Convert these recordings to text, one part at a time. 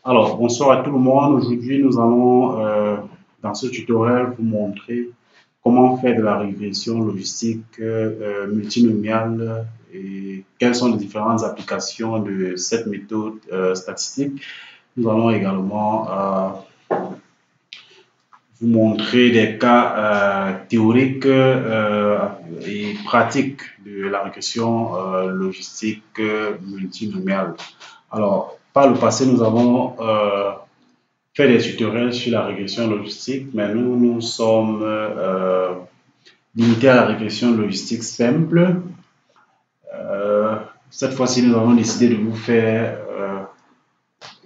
Alors, bonsoir à tout le monde. Aujourd'hui, nous allons, dans ce tutoriel, vous montrer comment faire de la régression logistique multinomiale et quelles sont les différentes applications de cette méthode statistique. Nous allons également vous montrer des cas théoriques et pratiques de la régression logistique multinomiale. Alors, par le passé, nous avons fait des tutoriels sur la régression logistique, mais nous sommes limités à la régression logistique simple. Cette fois-ci, nous avons décidé de vous faire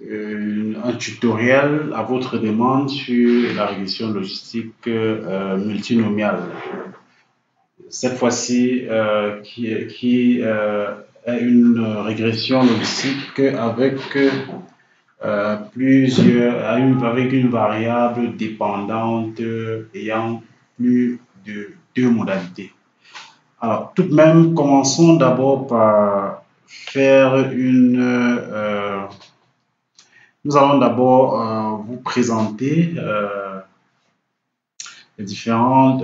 un tutoriel à votre demande sur la régression logistique multinomiale. Cette fois-ci, qui est une régression logistique avec avec une variable dépendante ayant plus de deux modalités. Alors, tout de même, commençons d'abord par faire nous allons d'abord vous présenter les différentes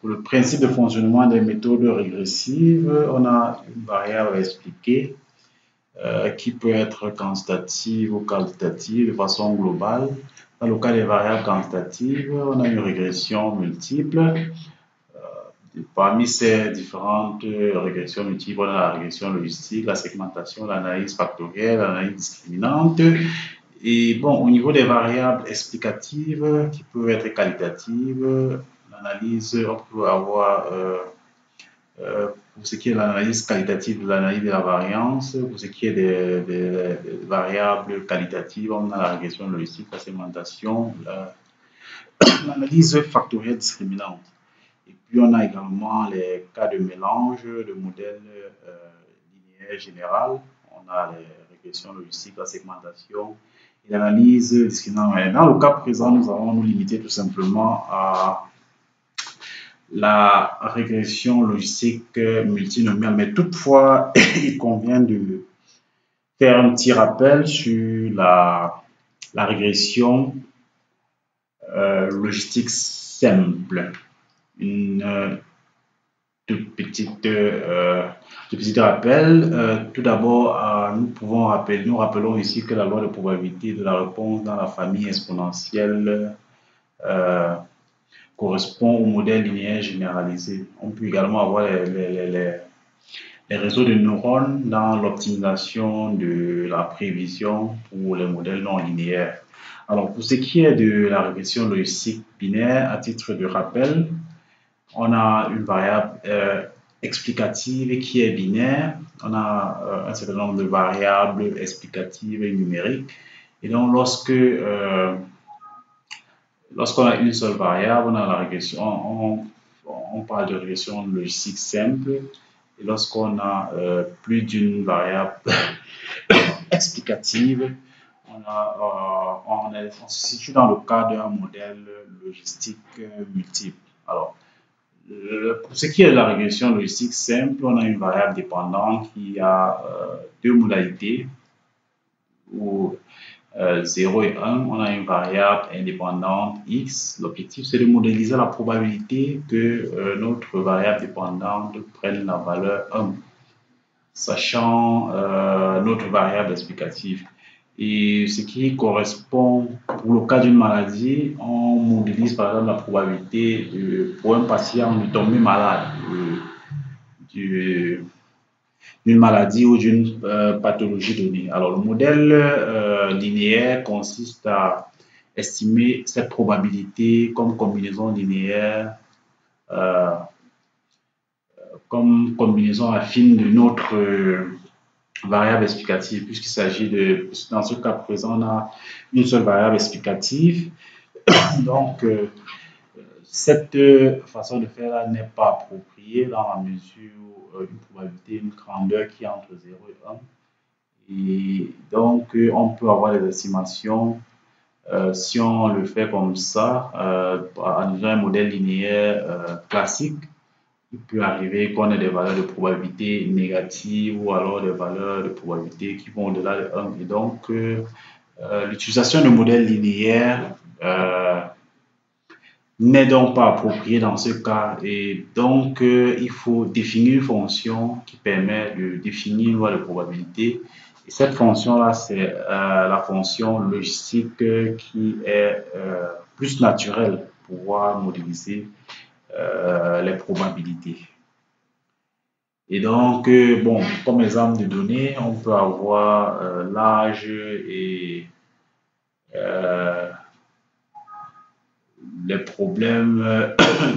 le principe de fonctionnement des méthodes régressives. On a une variable à expliquer qui peut être quantitative ou qualitative de façon globale. Dans le cas des variables quantitatives, on a une régression multiple. Parmi ces différentes régressions multiples, on a la régression logistique, la segmentation, l'analyse factorielle, l'analyse discriminante. Et bon, au niveau des variables explicatives qui peuvent être qualitatives, l'analyse, on peut avoir pour ce qui est de l'analyse qualitative, de l'analyse de la variance, pour ce qui est des variables qualitatives, on a la régression logistique, la segmentation, l'analyse factorielle discriminante. Et puis on a également les cas de mélange de modèles linéaires généraux. On a les régressions logistiques, la segmentation et l'analyse discriminante. Et dans le cas présent, nous allons nous limiter tout simplement à la régression logistique multinomiale. Mais toutefois, il convient de faire un petit rappel sur la régression logistique simple. Une toute petite rappel. Tout d'abord, nous rappelons ici que la loi de probabilité de la réponse dans la famille exponentielle correspond au modèle linéaire généralisé. On peut également avoir les réseaux de neurones dans l'optimisation de la prévision pour les modèles non linéaires. Alors, pour ce qui est de la régression logistique binaire, à titre de rappel, on a une variable explicative qui est binaire. On a un certain nombre de variables explicatives et numériques. Et donc, lorsqu'on a une seule variable, on a la régression, on parle de régression logistique simple. Et lorsqu'on a plus d'une variable explicative, on se situe dans le cas d'un modèle logistique multiple. Alors, pour ce qui est de la régression logistique simple, on a une variable dépendante qui a deux modalités, où 0 et 1, on a une variable indépendante x. L'objectif, c'est de modéliser la probabilité que notre variable dépendante prenne la valeur 1, sachant notre variable explicative. Et ce qui correspond, pour le cas d'une maladie, on modélise par exemple la probabilité pour un patient de tomber malade d'une maladie ou d'une pathologie donnée. Alors, le modèle linéaire consiste à estimer cette probabilité comme combinaison linéaire, comme combinaison affine de notre variable explicative, puisqu'il s'agit de, dans ce cas présent, on a une seule variable explicative. Donc, cette façon de faire là n'est pas appropriée dans la mesure où une probabilité, une grandeur qui est entre 0 et 1. Et donc, on peut avoir des estimations si on le fait comme ça, en usant un modèle linéaire classique. Il peut arriver qu'on ait des valeurs de probabilité négatives ou alors des valeurs de probabilité qui vont au-delà de 1. Et donc, L'utilisation de modèles linéaires n'est donc pas appropriée dans ce cas et donc il faut définir une fonction qui permet de définir une loi de probabilité. Et cette fonction-là, c'est la fonction logistique qui est plus naturelle pour pouvoir modéliser les probabilités. Et donc, bon, comme exemple de données, on peut avoir l'âge et euh, les problèmes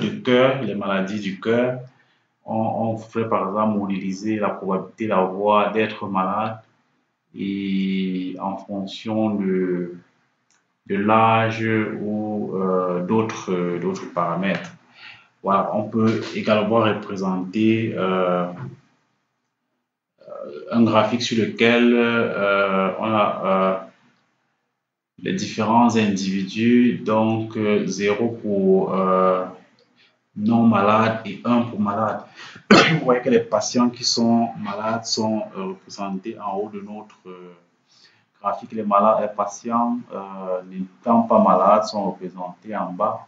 de cœur, les maladies du cœur. On voudrait par exemple modéliser la probabilité d'être malade et en fonction de l'âge ou d'autres paramètres. Voilà, on peut également représenter un graphique sur lequel on a les différents individus, donc 0 pour non malade et 1 pour malade. Vous voyez que les patients qui sont malades sont représentés en haut de notre graphique. Les patients n'étant pas malades sont représentés en bas.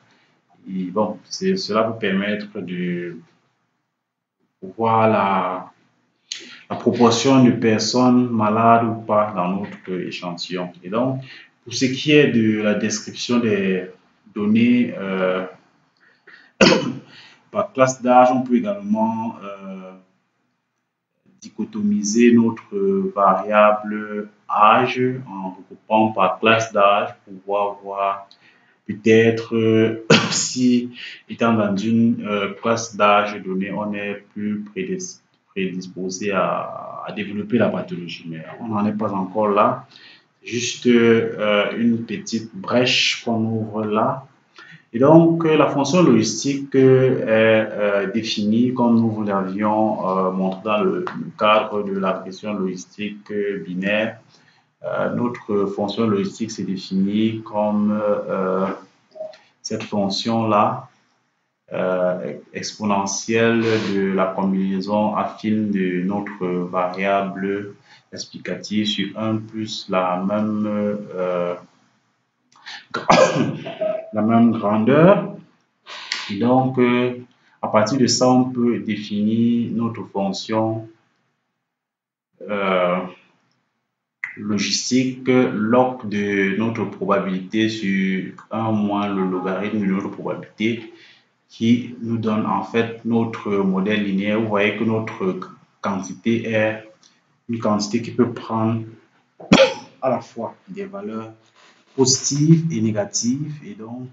Et bon, cela peut permettre de voir la proportion de personnes malades ou pas dans notre échantillon. Et donc, pour ce qui est de la description des données par classe d'âge, on peut également dichotomiser notre variable âge en regroupant par classe d'âge pour voir peut-être si, étant dans une classe d'âge donnée, on est plus prédisposé à développer la pathologie. Mais on n'en est pas encore là. Juste une petite brèche qu'on ouvre là. Et donc, la fonction logistique est définie comme nous vous l'avions montré dans le cadre de la question logistique binaire. Notre fonction logistique s'est définie comme cette fonction-là, exponentielle de la combinaison affine de notre variable explicative sur 1 plus la même grandeur. Et donc, à partir de ça, on peut définir notre fonction logistique log de notre probabilité sur 1 moins le logarithme de notre probabilité qui nous donne en fait notre modèle linéaire. Vous voyez que notre quantité est une quantité qui peut prendre à la fois des valeurs positives et négatives et donc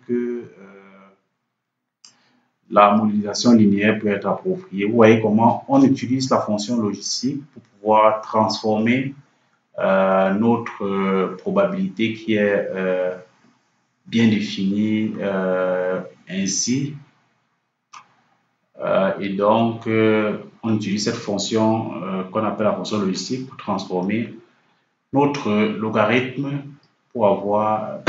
la modélisation linéaire peut être appropriée. Vous voyez comment on utilise la fonction logistique pour pouvoir transformer notre probabilité qui est bien définie ainsi. Et donc, on utilise cette fonction qu'on appelle la fonction logistique pour transformer notre logarithme pour avoir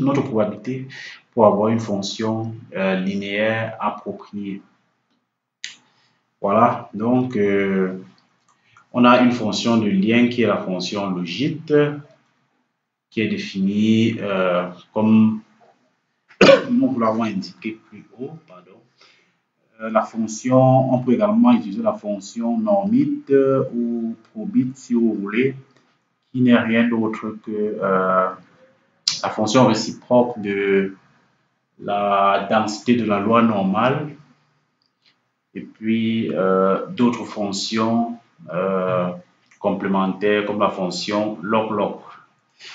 notre probabilité pour avoir une fonction linéaire appropriée. Voilà, donc on a une fonction de lien qui est la fonction logite qui est définie comme nous vous l'avons indiqué plus haut, pardon. La fonction, on peut également utiliser la fonction normite ou probit si vous voulez, qui n'est rien d'autre que la fonction réciproque de la densité de la loi normale et puis d'autres fonctions complémentaires comme la fonction log-log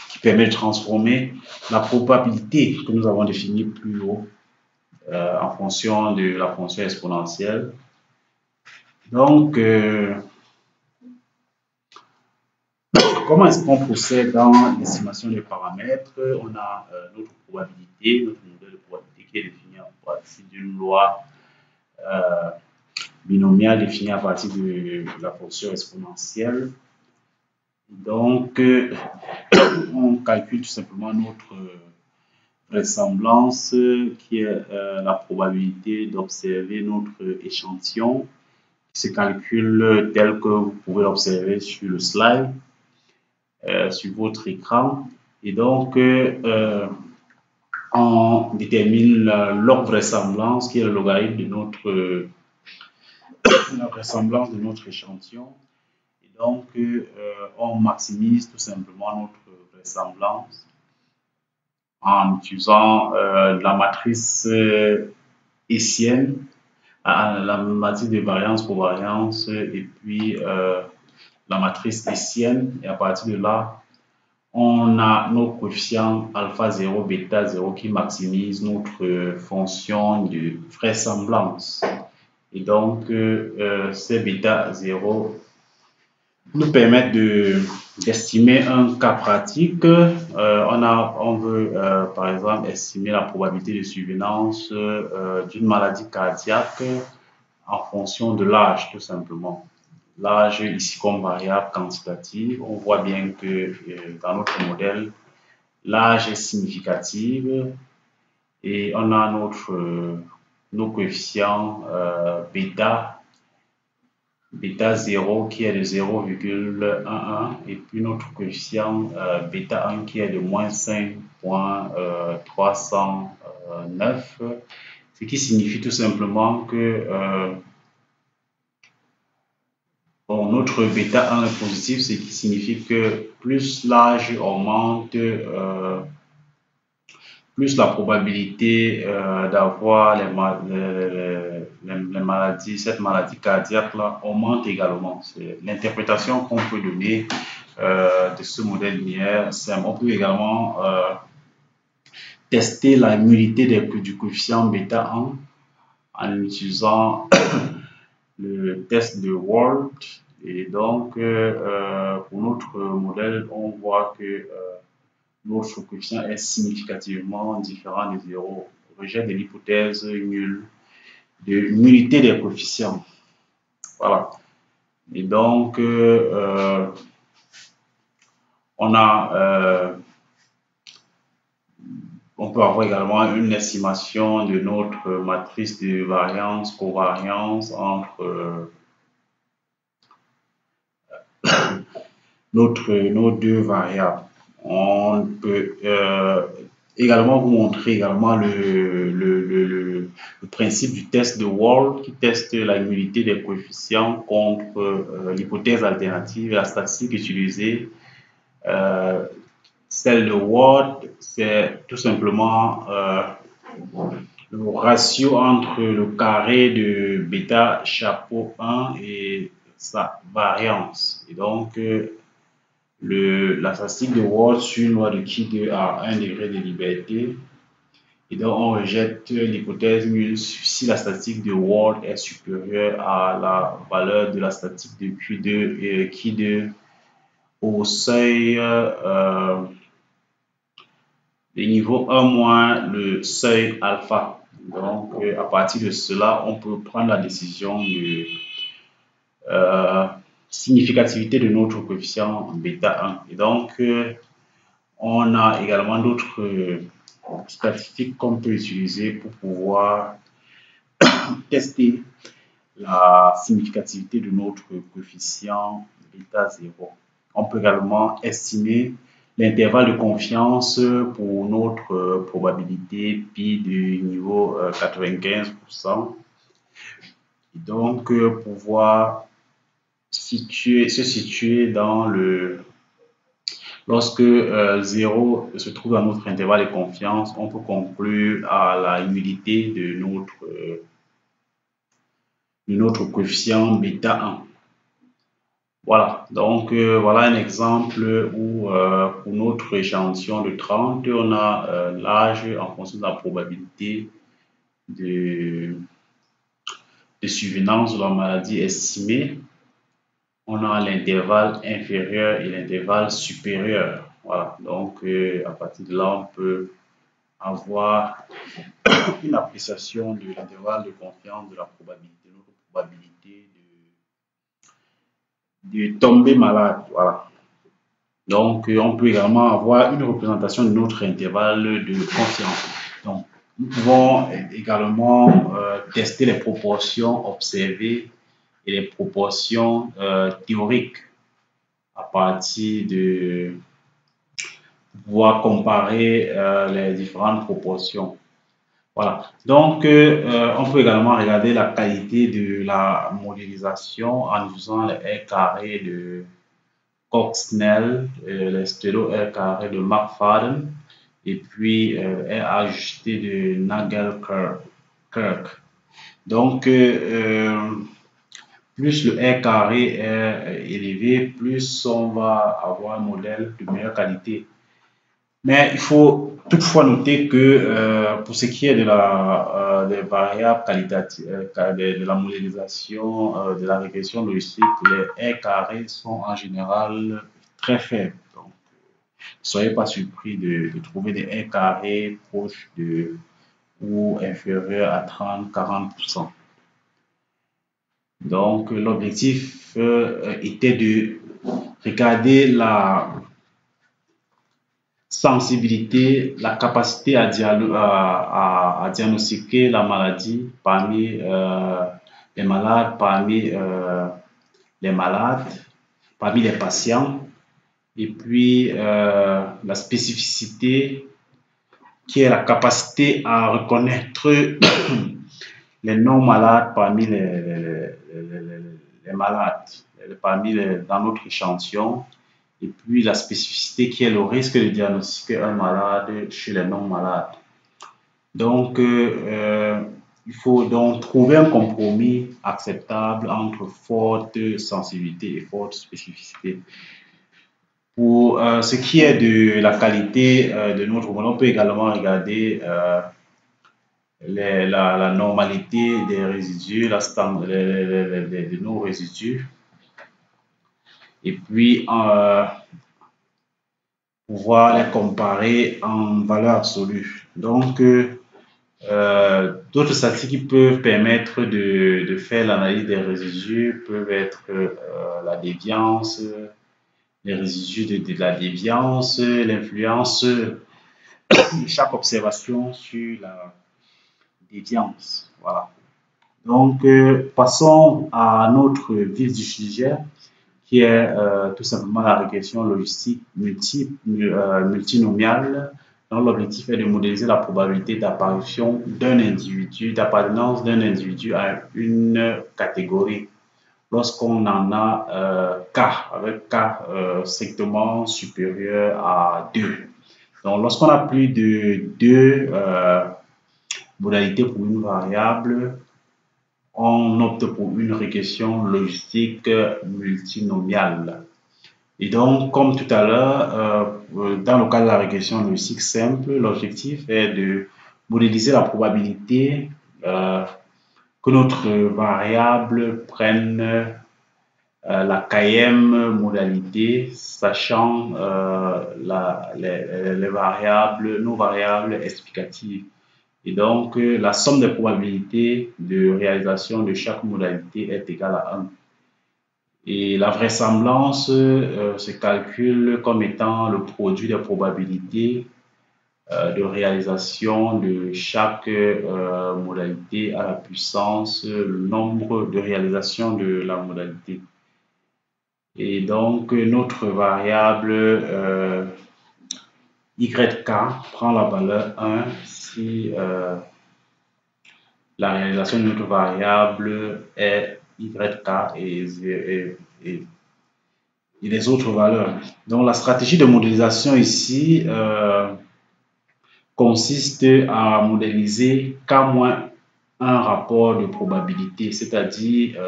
qui permet de transformer la probabilité que nous avons définie plus haut en fonction de la fonction exponentielle. Donc, comment est-ce qu'on procède dans l'estimation des paramètres? On a notre probabilité, notre modèle de probabilité qui est défini à partir d'une loi binomiale définie à partir de la fonction exponentielle. Donc, on calcule tout simplement notre vraisemblance qui est la probabilité d'observer notre échantillon qui se calcule tel que vous pouvez l'observer sur le slide, sur votre écran. Et donc, on détermine leur vraisemblance, qui est le logarithme de la vraisemblance de notre échantillon. Et donc, on maximise tout simplement notre vraisemblance en utilisant la matrice hessienne, la matrice de variance-covariance et puis la matrice hessienne. Et à partir de là, on a nos coefficients alpha 0, bêta 0 qui maximisent notre fonction de vraisemblance. Et donc, ces bêta 0 nous permettent d'estimer un cas pratique. On veut, par exemple, estimer la probabilité de survenance d'une maladie cardiaque en fonction de l'âge, tout simplement. L'âge ici comme variable quantitative, on voit bien que dans notre modèle, l'âge est significatif et on a nos coefficients bêta 0 qui est de 0,11 et puis notre coefficient bêta 1 qui est de moins 5,309, ce qui signifie tout simplement que notre bêta 1 est positif, ce qui signifie que plus l'âge augmente, plus la probabilité d'avoir les maladies, cette maladie cardiaque-là augmente également. C'est l'interprétation qu'on peut donner de ce modèle linéaire. On peut également tester la nullité du coefficient bêta 1 en utilisant le test de Wald. Et donc, pour notre modèle, on voit que notre coefficient est significativement différent de 0. Rejet de l'hypothèse nulle, de nullité des coefficients. Voilà. Et donc, on peut avoir également une estimation de notre matrice de variance, covariance entre nos deux variables. On peut également vous montrer également le principe du test de Wald qui teste la nullité des coefficients contre l'hypothèse alternative et la statistique utilisée. Celle de Wald, c'est tout simplement le ratio entre le carré de bêta chapeau 1 et sa variance. Et donc, la statistique de Wald suit une loi de Ki à 1 degré de liberté. Et donc, on rejette l'hypothèse nulle si la statistique de Wald est supérieure à la valeur de la statistique de Q2 et Ki2 au seuil de niveau 1 moins le seuil alpha. Donc, à partir de cela, on peut prendre la décision de significativité de notre coefficient bêta 1. Et donc, on a également d'autres statistiques qu'on peut utiliser pour pouvoir tester la significativité de notre coefficient bêta 0. On peut également estimer l'intervalle de confiance pour notre probabilité pi du niveau 95%. Et donc, pouvoir se situer dans lorsque 0 se trouve dans notre intervalle de confiance, on peut conclure à la nullité de notre coefficient bêta 1. Voilà, donc voilà un exemple où pour notre échantillon de 30, on a l'âge en fonction de la probabilité de survenance de la maladie estimée. On a l'intervalle inférieur et l'intervalle supérieur. Voilà, donc à partir de là, on peut avoir une appréciation de l'intervalle de confiance de la probabilité, notre probabilité de tomber malade. Voilà. Donc, on peut également avoir une représentation de notre intervalle de confiance. Donc, nous pouvons également tester les proportions observées et les proportions théoriques à partir pouvoir comparer les différentes proportions. Voilà. Donc, on peut également regarder la qualité de la modélisation en utilisant les aires carrées de Cox-Snell, les stylos aires carrées de McFadden et puis aires ajustées de Nagel-Kirk. Donc, plus le aire carré est élevé, plus on va avoir un modèle de meilleure qualité. Mais il faut toutefois noter que pour ce qui est de des variables qualitatives, de la modélisation, de la régression logistique, les aires carrées sont en général très faibles. Donc, ne soyez pas surpris de trouver des aires carrées proches de ou inférieurs à 30-40%. Donc, l'objectif était de regarder la sensibilité, la capacité à diagnostiquer la maladie parmi les malades, les malades, parmi les patients, et puis la spécificité qui est la capacité à reconnaître les non-malades parmi les malades, dans notre échantillon, et puis la spécificité qui est le risque de diagnostiquer un malade chez les non-malades. Donc, il faut donc trouver un compromis acceptable entre forte sensibilité et forte spécificité. Pour ce qui est de la qualité de notre modèle, on peut également regarder la normalité des résidus, de nos résidus, et puis pouvoir les comparer en valeur absolue. Donc, d'autres statistiques qui peuvent permettre de faire l'analyse des résidus peuvent être la déviance, les résidus de la déviance, l'influence de chaque observation sur la déviance. Voilà. Donc, passons à notre vif du sujet, qui est tout simplement la régression logistique multinomiale, dont l'objectif est de modéliser la probabilité d'apparition d'un individu, d'appartenance d'un individu à une catégorie lorsqu'on en a K, avec K strictement supérieur à 2. Donc, lorsqu'on a plus de 2 modalités pour une variable, on opte pour une régression logistique multinomiale. Et donc, comme tout à l'heure, dans le cas de la régression logistique simple, l'objectif est de modéliser la probabilité que notre variable prenne la km modalité, sachant nos variables explicatives. Et donc, la somme des probabilités de réalisation de chaque modalité est égale à 1. Et la vraisemblance se calcule comme étant le produit des probabilités de réalisation de chaque modalité à la puissance le nombre de réalisations de la modalité. Et donc, notre variable YK prend la valeur 1 si la réalisation de notre variable est YK et les autres valeurs. Donc, la stratégie de modélisation ici consiste à modéliser K-1 rapport de probabilité, c'est-à-dire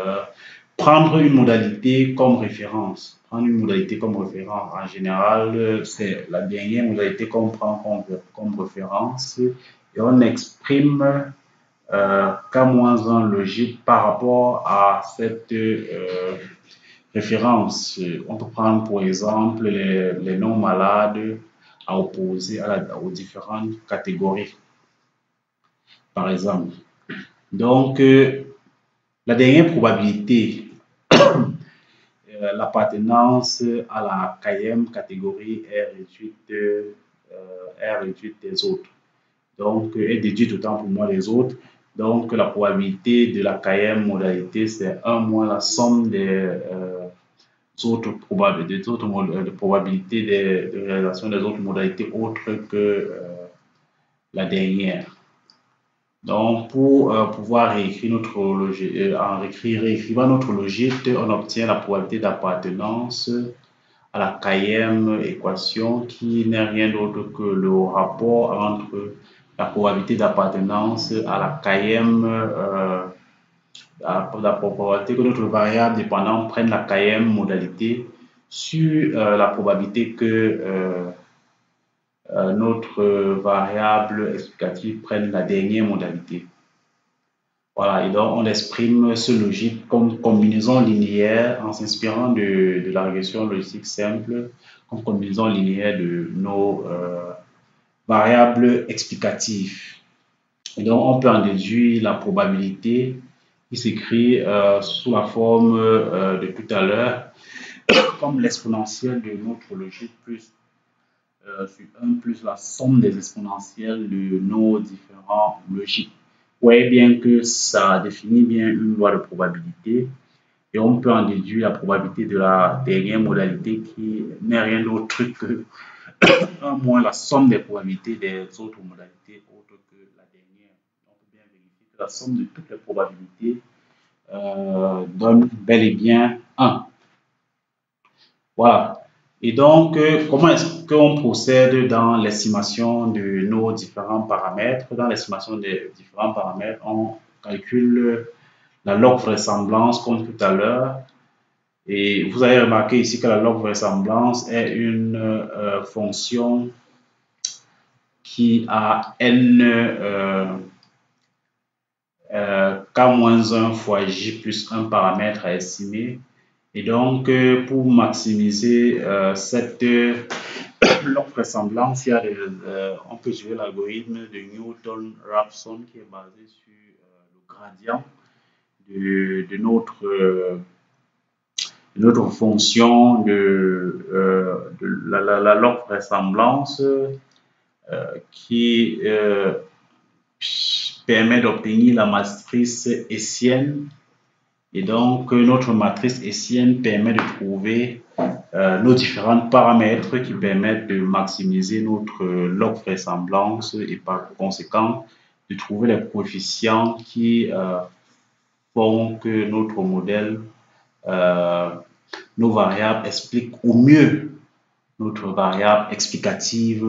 prendre une modalité comme référence. Prendre une modalité comme référence, en général, c'est la dernière modalité qu'on prend comme référence et on exprime K-1 logique par rapport à cette référence. On peut prendre pour exemple les non-malades à opposer aux différentes catégories, par exemple. Donc, la dernière probabilité, l'appartenance à la km catégorie est réduite des autres. Donc, est déduite autant pour moi des autres. Donc, la probabilité de la km modalité, c'est 1 moins la somme des autres probabilités, de probabilités de réalisation des autres modalités autres que la dernière. Donc, pour pouvoir réécrire notre logique, réécrivant notre logique, on obtient la probabilité d'appartenance à la quatrième équation qui n'est rien d'autre que le rapport entre la probabilité d'appartenance à la quatrième, la probabilité que notre variable dépendante prenne la quatrième modalité sur la probabilité que notre variable explicative prenne la dernière modalité. Voilà, et donc on exprime ce logique comme combinaison linéaire en s'inspirant de la régression logistique simple, comme combinaison linéaire de nos variables explicatives. Et donc on peut en déduire la probabilité qui s'écrit sous la forme de tout à l'heure, comme l'exponentielle de notre logique plus sur 1 plus la somme des exponentielles de nos différents logiques. Vous voyez bien que ça définit bien une loi de probabilité et on peut en déduire la probabilité de la dernière modalité qui n'est rien d'autre que 1 moins la somme des probabilités des autres modalités autres que la dernière. On peut bien vérifier que la somme de toutes les probabilités donne bel et bien 1. Voilà. Et donc, comment est-ce qu'on procède dans l'estimation de nos différents paramètres? Dans l'estimation des différents paramètres, on calcule la log vraisemblance comme tout à l'heure. Et vous avez remarqué ici que la log vraisemblance est une fonction qui a n k-1 fois j plus un paramètre à estimer. Et donc, pour maximiser cette log vraisemblance, on peut jouer l'algorithme de Newton-Raphson qui est basé sur le gradient de notre fonction de la log vraisemblance qui permet d'obtenir la matrice hessienne. Et donc, notre matrice hessienne permet de trouver nos différents paramètres qui permettent de maximiser notre log vraisemblance et par conséquent de trouver les coefficients qui font que notre modèle, nos variables expliquent au mieux notre variable explicative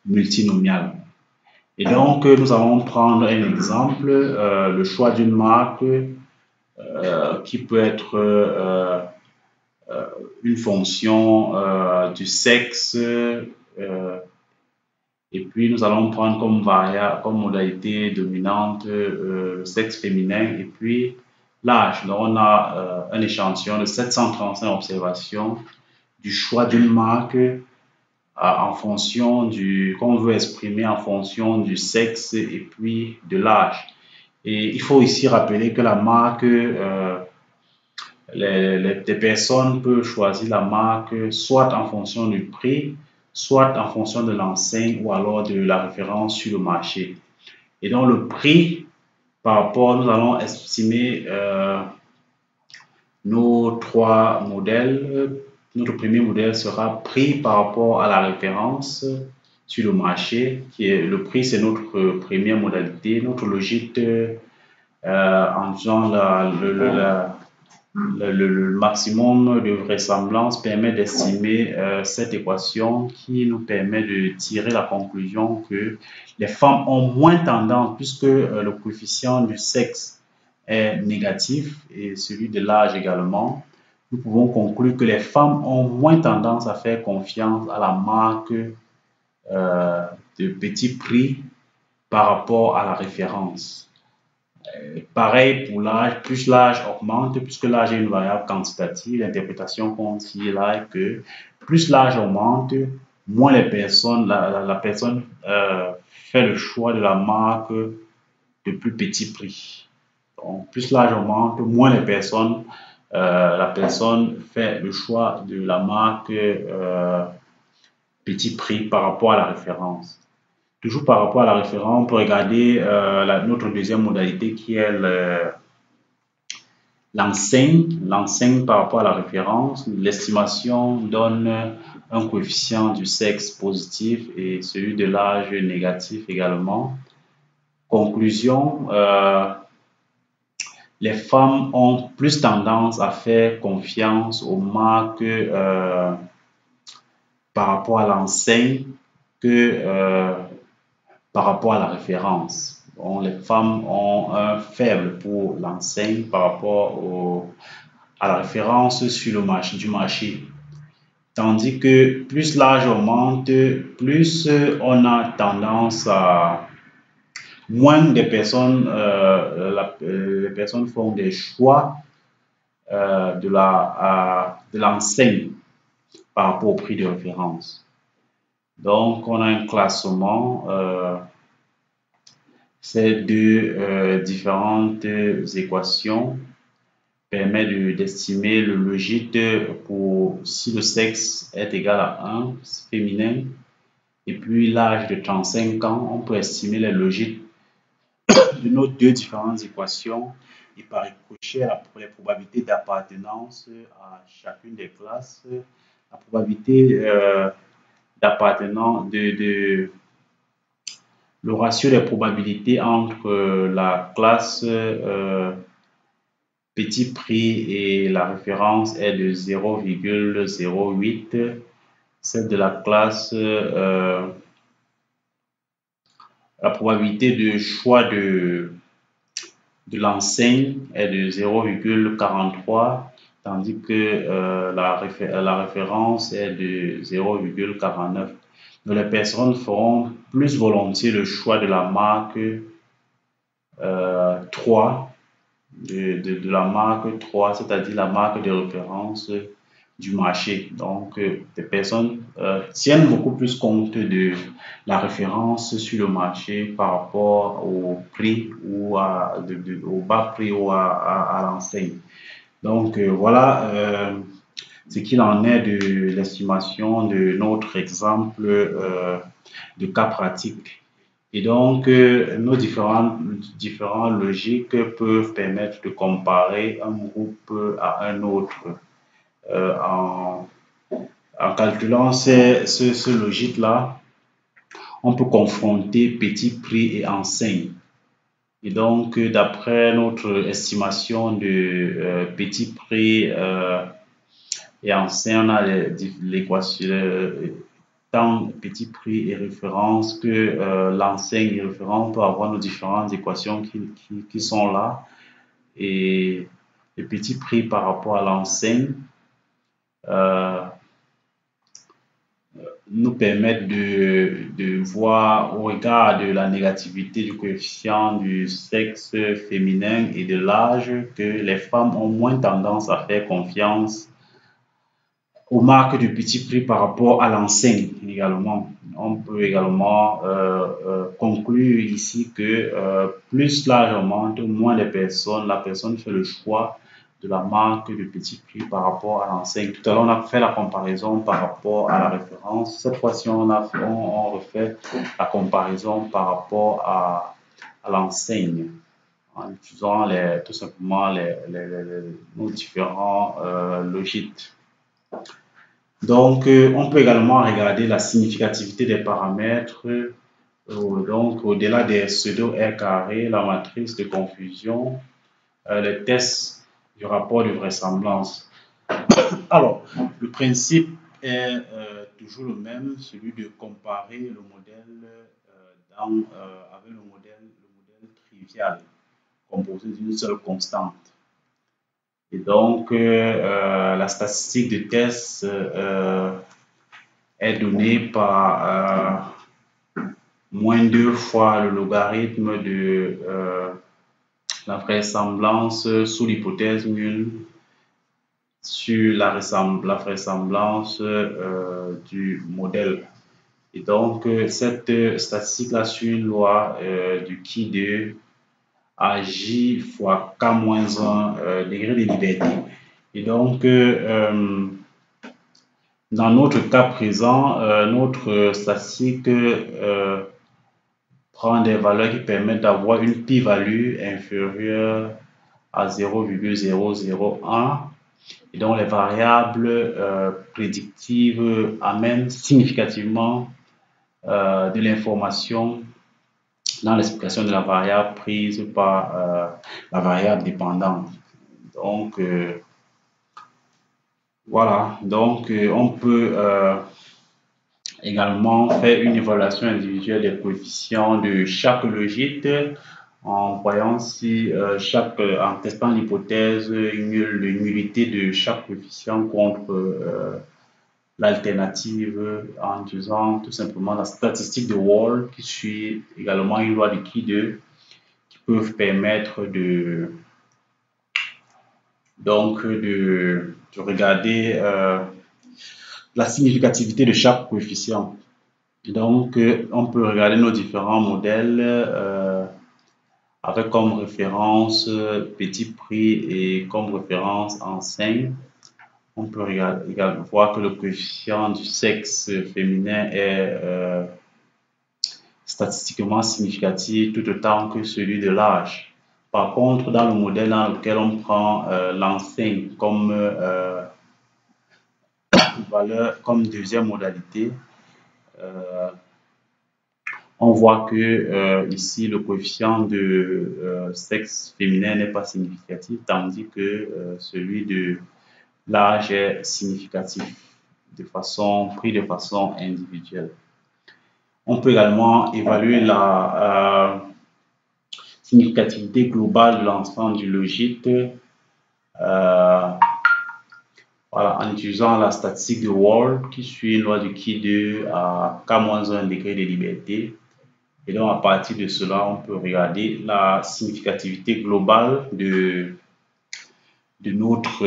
multinomiale. Et donc, nous allons prendre un exemple, le choix d'une marque qui peut être une fonction du sexe, et puis nous allons prendre comme variable, comme modalité dominante le sexe féminin et puis l'âge. Donc, on a un échantillon de 735 observations du choix d'une marque en fonction qu'on veut exprimer en fonction du sexe et puis de l'âge. Et il faut ici rappeler que la marque, les personnes peuvent choisir la marque soit en fonction du prix, soit en fonction de l'enseigne ou alors de la référence sur le marché. Et donc le prix, par rapport, nous allons estimer nos trois modèles. Notre premier modèle sera prix par rapport à la référence sur le marché, qui est le prix, c'est notre première modalité. Notre logique en faisant le maximum de vraisemblance permet d'estimer cette équation qui nous permet de tirer la conclusion que les femmes ont moins tendance, puisque le coefficient du sexe est négatif et celui de l'âge également, nous pouvons conclure que les femmes ont moins tendance à faire confiance à la marque de petit prix par rapport à la référence. Pareil pour l'âge, plus l'âge augmente, puisque l'âge est une variable quantitative, l'interprétation qu'on tire là est que plus l'âge augmente, moins les personnes, la personne fait le choix de la marque de plus petit prix. Donc, plus l'âge augmente, moins les personnes, la personne fait le choix de la marque petit prix par rapport à la référence. Toujours par rapport à la référence, on peut regarder notre deuxième modalité qui est l'enseigne par rapport à la référence. L'estimation donne un coefficient du sexe positif et celui de l'âge négatif également. Conclusion, les femmes ont plus tendance à faire confiance aux marques par rapport à l'enseigne que par rapport à la référence. Bon, les femmes ont un faible pour l'enseigne par rapport à la référence sur le marché, du marché. Tandis que plus l'âge augmente, plus on a tendance à moins de personnes, les personnes font des choix de l'enseigne par rapport au prix de référence. Donc, on a un classement. Ces deux différentes équations permettent d'estimer le logite pour si le sexe est égal à 1, féminin, et puis l'âge de 35 ans, on peut estimer les logites de nos deux différentes équations et par ricochet pour les probabilités d'appartenance à chacune des classes, la probabilité d'appartenance le ratio des probabilités entre la classe petit prix et la référence est de 0,08. Celle de la classe, la probabilité de choix de l'enseigne est de 0,43, tandis que la référence est de 0,49. Donc, les personnes feront plus volontiers le choix de la marque 3, de la marque 3, c'est-à-dire la marque de référence du marché. Donc, les personnes tiennent beaucoup plus compte de la référence sur le marché par rapport au prix ou au bas prix ou à l'enseigne. Donc, voilà ce qu'il en est de l'estimation de notre exemple de cas pratique. Et donc, nos différents logiques peuvent permettre de comparer un groupe à un autre. En calculant ce logique-là, on peut confronter petit prix et enseigne. Et donc, d'après notre estimation de petit prix et enseigne, on a l'équation tant petit prix et référence que l'enseigne et référence, peut avoir nos différentes équations qui sont là. Et le petit prix par rapport à l'enseigne nous permettent de voir au regard de la négativité du coefficient du sexe féminin et de l'âge que les femmes ont moins tendance à faire confiance aux marques du petit prix par rapport à l'enseigne également. On peut également conclure ici que plus l'âge augmente, moins la personne fait le choix de la marque du petit prix par rapport à l'enseigne. Tout à l'heure, on a fait la comparaison par rapport à la référence. Cette fois-ci, on refait la comparaison par rapport à l'enseigne en utilisant tout simplement nos différents logiques. Donc, on peut également regarder la significativité des paramètres. Donc, au-delà des pseudo-R carré, la matrice de confusion, les tests du rapport de vraisemblance. Alors, le principe est toujours le même, celui de comparer le modèle avec le modèle trivial, composé d'une seule constante. Et donc, la statistique de test est donnée par moins 2 fois le logarithme de la vraisemblance sous l'hypothèse nulle sur la vraisemblance du modèle. Et donc, cette statistique-là suit une loi du qui de AJ fois K-1 degré de liberté. Et donc, dans notre cas présent, notre statistique prend des valeurs qui permettent d'avoir une p-value inférieure à 0,001. Et donc, les variables prédictives amènent significativement de l'information dans l'explication de la variable prise par la variable dépendante. Donc, voilà. Donc, on peut également faire une évaluation individuelle des coefficients de chaque logite en voyant si en testant l'hypothèse nulle, de nullité de chaque coefficient contre l'alternative en utilisant tout simplement la statistique de Wall qui suit également une loi de Key qui peuvent permettre de regarder la significativité de chaque coefficient. Donc, on peut regarder nos différents modèles avec comme référence petit prix et comme référence enseigne. On peut également voir que le coefficient du sexe féminin est statistiquement significatif tout autant que celui de l'âge. Par contre, dans le modèle dans lequel on prend l'enseigne comme valeur, comme deuxième modalité, on voit que ici le coefficient de sexe féminin n'est pas significatif, tandis que celui de l'âge est significatif pris de façon individuelle. On peut également évaluer la significativité globale de l'ensemble du logite voilà, en utilisant la statistique de Wall qui suit une loi de Key à K-1 degré de liberté. Et donc, à partir de cela, on peut regarder la significativité globale de notre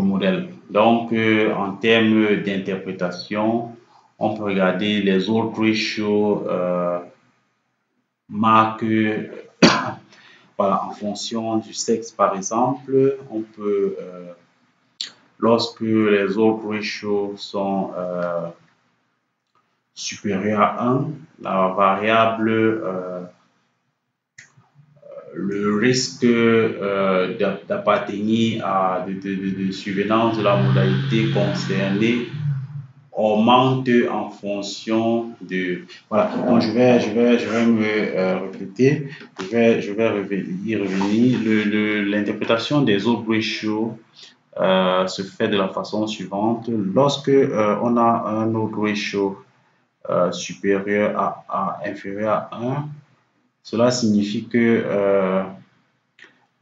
modèle. Donc, en termes d'interprétation, on peut regarder les autres ratios marquent voilà, en fonction du sexe, par exemple. On peut, lorsque les autres ratios sont supérieurs à 1, la variable le risque d'appartenir à de survenance de la modalité concernée augmente en fonction de voilà. Donc je vais me répéter, je vais y revenir. L'interprétation des autres ratios se fait de la façon suivante. Lorsque on a un autre ratio supérieur inférieur à 1, cela signifie que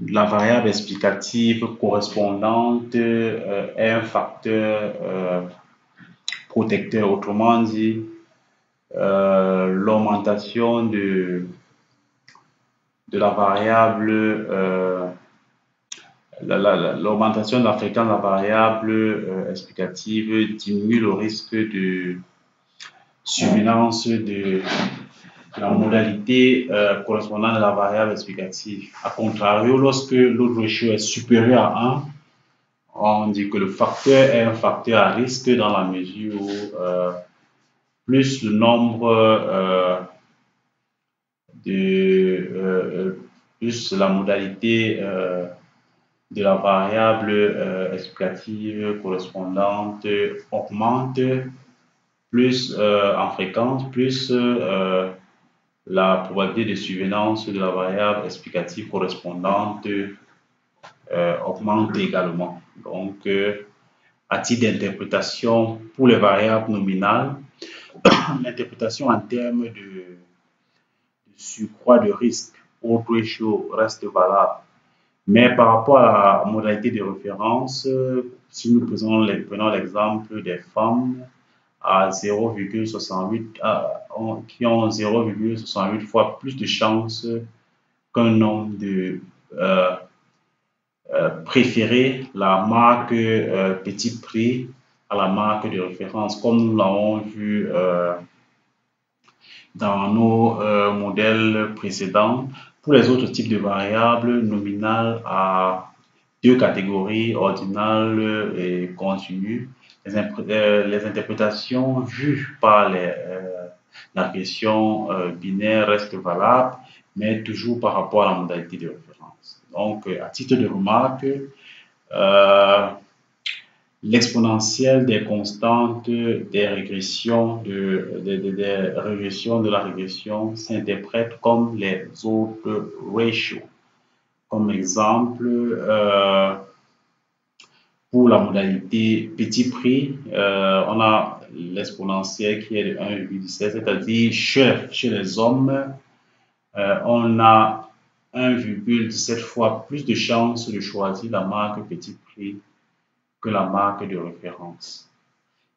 la variable explicative correspondante est un facteur protecteur. Autrement dit, l'augmentation de la variable, l'augmentation de la fréquence de la variable explicative diminue le risque de survenance de la modalité correspondant à la variable explicative. A contrario, lorsque l'autre ratio est supérieur à 1, on dit que le facteur est un facteur à risque dans la mesure où plus le nombre plus la modalité de la variable explicative correspondante augmente, plus en fréquence, plus la probabilité de survenance de la variable explicative correspondante augmente également. Donc, à titre d'interprétation pour les variables nominales, l'interprétation en termes de surcroît de risque au ratio reste valable. Mais par rapport à la modalité de référence, si nous prenons l'exemple des femmes à 0,68 qui ont 0,68 fois plus de chances qu'un homme de préférer la marque petit prix à la marque de référence, comme nous l'avons vu dans nos modèles précédents. Pour les autres types de variables nominales à deux catégories, ordinales et continues, les interprétations vues par la question binaire restent valables, mais toujours par rapport à la modalité de référence. Donc, à titre de remarque, l'exponentielle des constantes des régressions des régressions de la régression s'interprète comme les autres ratios. Comme exemple, pour la modalité petit prix, on a l'exponentielle qui est de 1,7, c'est-à-dire chez les hommes, on a 1,17 fois plus de chances de choisir la marque petit prix que la marque de référence.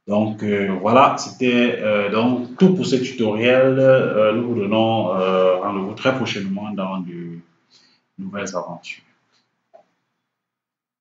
Donc voilà, c'était donc tout pour ce tutoriel. Nous vous donnons rendez-vous très prochainement dans de nouvelles aventures.